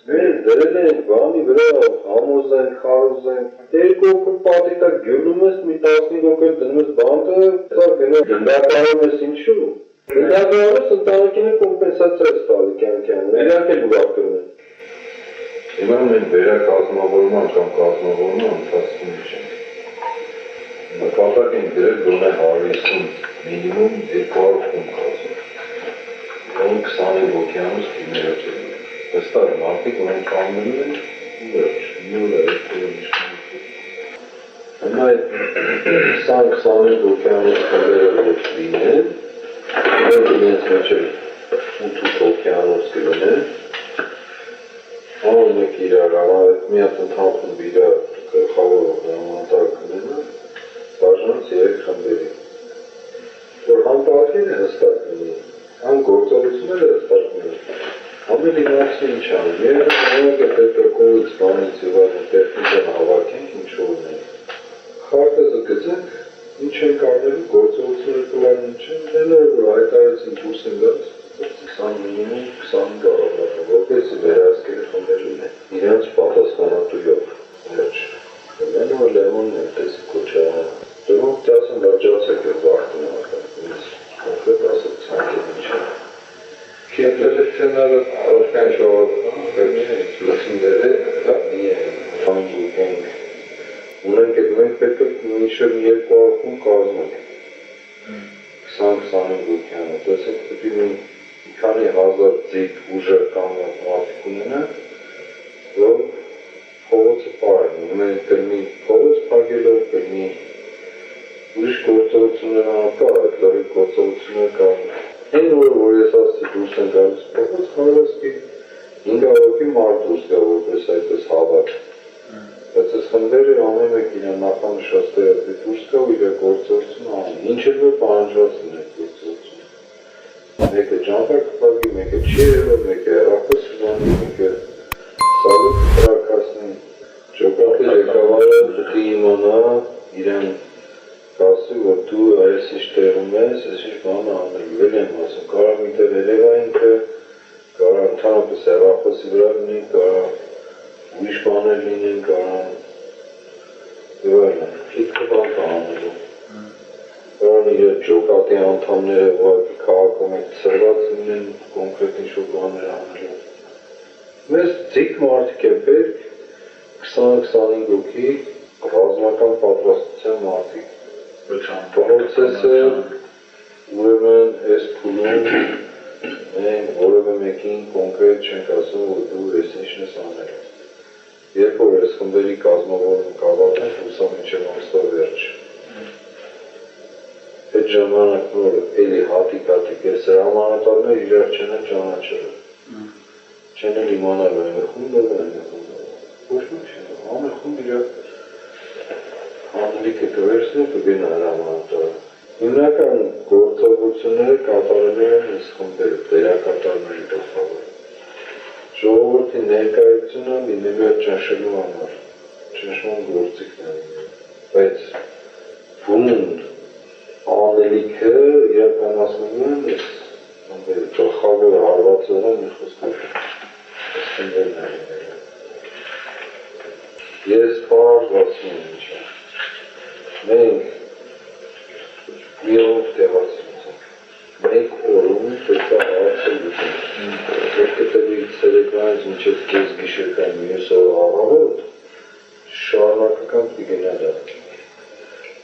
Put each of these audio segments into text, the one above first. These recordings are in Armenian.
Mēs դրել բանի վրա համոզ են, խարոզ են, երկու օգուտ պատիտակ գնում ես, մի 15 օգուտ դնում ես բանդը, սա գնդակարում ես ինչու։ Գնդակարում ես ընտանիքին կոմպենսացիա ես տալի կյանքյան, իրանք էլ ուրախ կրում են։ Հիմա մենք վերակազմավորման կամ կազմավորման ընթացքում չենք։ Նկատակ ենք դրել գոնե 150 մինիմում 200 խումբ կազմում։ 25 օկեանոս թիմերը չեն։ Վստահ եմ, մարդիկ ունեն կանգնում են վերջ, նույնը է Հիմա այդ 20-25 օկեանոս թիմերը ոչ լինեն, որ իրենց մեջ 8 օկեանոս կլինեն, Անում եք իրար, մի հատ ընդհանքում իրար գլխավորող հրամանատար կնենը, բաժանց 3 խմբերի, որ համ պատկերը հստակ լինի, համ գործողությունները հստակ լինի, ամեն իմացի ինչ անում, երբ պետրկովից բանից յուղարում տեխնիկան հավաքենք, ինչ որ ունենք, խարտեզը գծենք, ինչ ենք արնելու, գործողությունները կլան ինչ են, դենը որ հայտարեցին դուրս են գած, 20 մինիմում 20 գարավնատը, որպես վերահսկելի խմբեր ունեն, իրենց պատասխանատույով, վերջ, կլեն որ լեմոնն է, տեսի կոչարը, դրով տասն լրջացեք է վաղթն ակա, ինձ կոնկրետ ասել ծանքետ ինչ է։ Կետելեցենարը արոշկան շողոտ, լսինդերը, ունենք էդ մենք պետք է միշև մի երկու արկում կազմենք, 20-25 օկեանը, տեսեք պետք է քանի հազար ձիգ ուժը կամ մարդիկ ունենա, որ փողոցը պարեն, ունեն կրմի փողոց պագելով, կրմի ուրիշ գործողություններ անապա, այդ լրի գործողություններ կամ են որ ես ասցի դուրս են գալիս փողոց, կարող է 5 հոգի մարդ դուրս գա որպես այդպես հավաք։ Բայց այս խմբերը ամեն մեկ իրան նախանշած տեղը դուրս գա ու իր գործողությունը անի, ինչ էլ որ պահանջվածն է գործողությունը։ Մեկը ջանտակ կպագի, մեկը չի երելով, մեկը հեռախոս սուզանի, մեկը սալուտ կրակասնի, ճոկատի ղեկավարը պետք է իմանա իրեն կասի, որ դու այս ինչ տեղում ես, այս ինչ բանը անելու, էլ եմ ասում, կարա միտեղ երևա ինքը, կարա ընդհանրապես հեռախոսի վրա լինի, կարա ուրիշ բաներ լինեն, կարա քիթքը բան կա անելու։ Կարան իր ջոկատի անդամները ուղղակի քաղաքում եք ծրված լինեն կոնկրետ ինչ-որ բաներ անելու։ Մեզ ձիգ մարդիկ է պետք 20-25 հոգի ռազմական պատրաստության մարդիկ։ Պրոցեսը ուրեմն այս փուլում մենք որևէ մեկին կոնկրետ չենք ասում, որ դու ես ինչն ես անել։ Երբ որ այս խմբերի կազմավորումը կավարտենք, հուսամ մինչև ամսվա վերջ։ Այդ ժամանակ նոր էլի հատիկ-հատիկ ես հրամանատարներ իրար չեն են ճանաչել։ Չեն էլ իմանալ այն խումբը, այն խումբը։ Ոչ մի չեն, ամեն խումբ իրար հանելիքը կվերցնի կգենա հրամանատարը։ Հիմնական գործողությունները կատարել են այս խմբերը, դերակատարների գլխավոր։ Ժողովրդի ներկայությունը լինելու է ճնշելու համար, ճնշման գործիքն է, բայց բունդ անելիքը իրականացնում են այս գլխավոր հարվածները մի խոսքով ասկնդերն է։ Ես պարզ ասում եմ ինչ է, մենք մի օրով տեղացինց ենք, մեկ օրում պետք է հարացել լուծենք, պետք է տվի ցերեկվայից մինչև կես գիշերքան մյուս օր առավոտ շարունակական պիտի գնա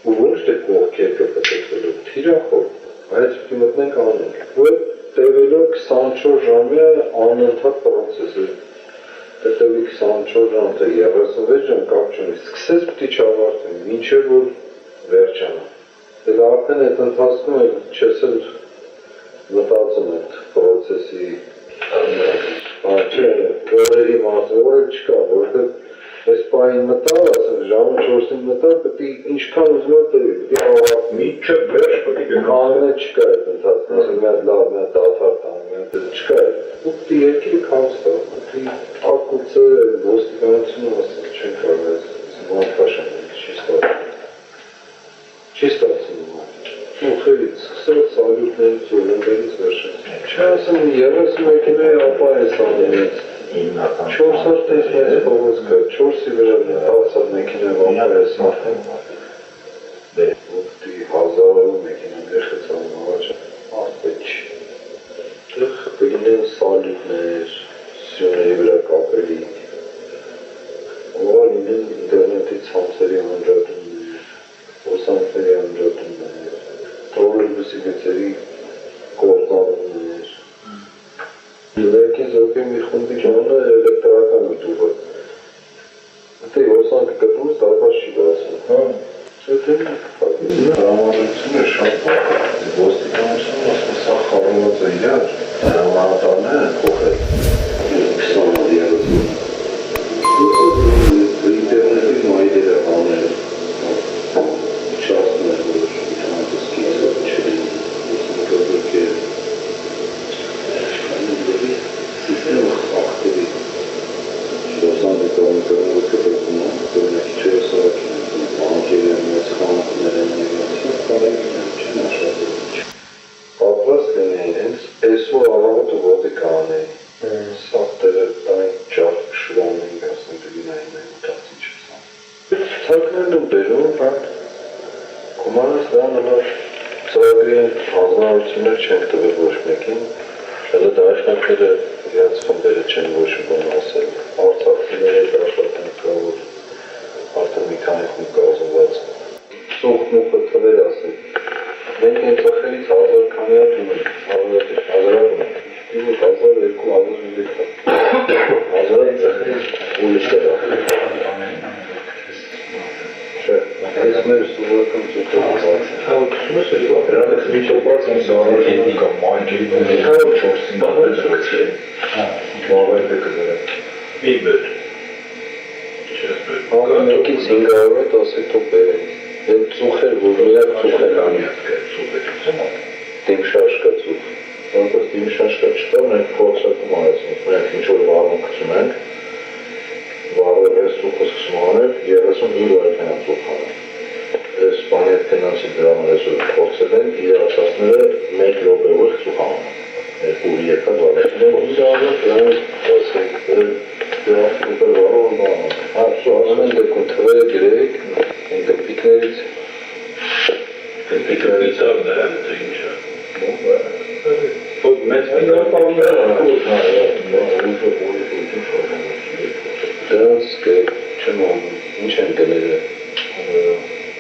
ու ոչ թե կողքերքը պետքելով թիրախով, բայց պիտի մտնենք անենք, որ տևելով 24 ժամյա անընդհատ պրոցես է, հետևի 24 ժամ թե 36 ժամ կապ չունի, սկսես պիտի չավարտվի, մինչև որ վերջանա։ Դե արդեն այդ ընթացքում էլ չես էլ մտածում այդ պրոցեսի օրերի մասը, օրը չկա, որովհետև այս պահին մտավ, ասենք ժամը 4-ին մտավ, պետք է ինչքան ուզում եք տևի, պետք է ավարտ մինչև վերջ պետք է կանոնը չկա այդ ընթացքում, ասենք մի հատ լավ, մի հատ դադար տանում, մի հատ չկա այդ, ու պետք է երկիրը քամս տա, պետք է ակուցը ոստիկանությունը ասենք չեն կարող այս բանտաշան չի ստացվում, ուխելից, սկսած սալյութներից, ոլնդերից վերջից։ Չէ ասեմ 30 մեկինայի ապա ես անելից, 400 տեսնից փողոց կա, 4-ի վրա 10 մեքենա վամպերես մարդեն ուղտի 1000 մեքենաներ խծան առաջ ասպեչ տեղ կգինեն սալիտներ, սյոների վրա կապելի ովար ինեն ինտերնետի ցանցերի անջատումներ, ոսանքների անջատումներ, տրոլեյբուսի գծերի կործանումներ Լերկին զոկի մի խումբի ճանը էլեկտրական միտուղը Դե ոսանքը կտրուս դարբար չի բացում Հրամանությունը շատ ոստիկանությունը ասում սա խառնված է իրար հրամանատարները փոխել 20 դիալոգում ինտերնետի մայրերը անել չասներ որ իրանցիը չլինի ոսանքը Sistema aktivi. Sosyal ekonomik köpekliğine örnek içerisinde bankilerin kanunlarının yönetimi aşağıda. Patras deneyiniz esu alamatı vodikane. Sahtları daim çarp şuranın aslında günayına mutasyon çıksan. Taklarının beru ben kumaraslarla Ծրագրի հանձնարարություններ չեն տվել ոչ մեկին, Elə դաշնակները իրենց խմբերը չեն ոչ բան ասել, արցախցիները դաշնակներ կա, որ արդեն մի քանի խումբ կազմված սոխնուխը թվեր ասել։ Մենք են ծախերից 1000 քանի հատ ունենք, հազարակ ունենք, դիվը 1200 հազարի ծախերից ուրիշ էր Այս մեր սովորական ծուխը Հաղորդում ես էլի դրանից մի չոպած եմ զարել էնիկա մայքերի բունդի 4-ին դատել զրեցրել Մավայդը կզրել Մի բետ Մեկից 500 հետ ասեք թող բերեն Են ծուխեր, որ միակ ծուխեր Դիմշաշկա ծուխ Որպես դիմշաշկա չկա, մենք փորձակում արեցինք Մենք ինչ-որ վարում կծում ենք Վարով ես ծուխը սկսում անել 35 վարքենա ծուխ անել Ես բանի հետ կնանցի դրաման այսօր փորձել են իրացածները 1 րոպեով ծուխանում երկու եկա վարեցին ու դրանով դրանից ասենք դրանից վարով բանում ասում են դեպքում թվերը գրեք են գպիկներից գպիկներից ավներ թե ինչա Ոտ մեծ պինարպարներ դրանց չեմ անում ինչ են գները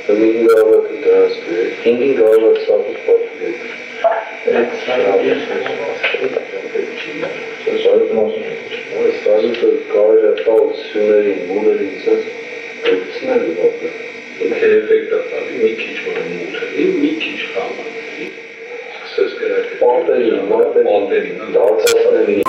5 գավակ դրանց գրեք 5 գավակ սաղուց պատվեք Սազուտը կարել է տալ սյուներին, մուներին սենց գծնել դպը Ինքը էվեկտ ատալի, մի քիչ որը մուտ է, մի քիչ խամը Սկսես գրակ պատերին, դարձասների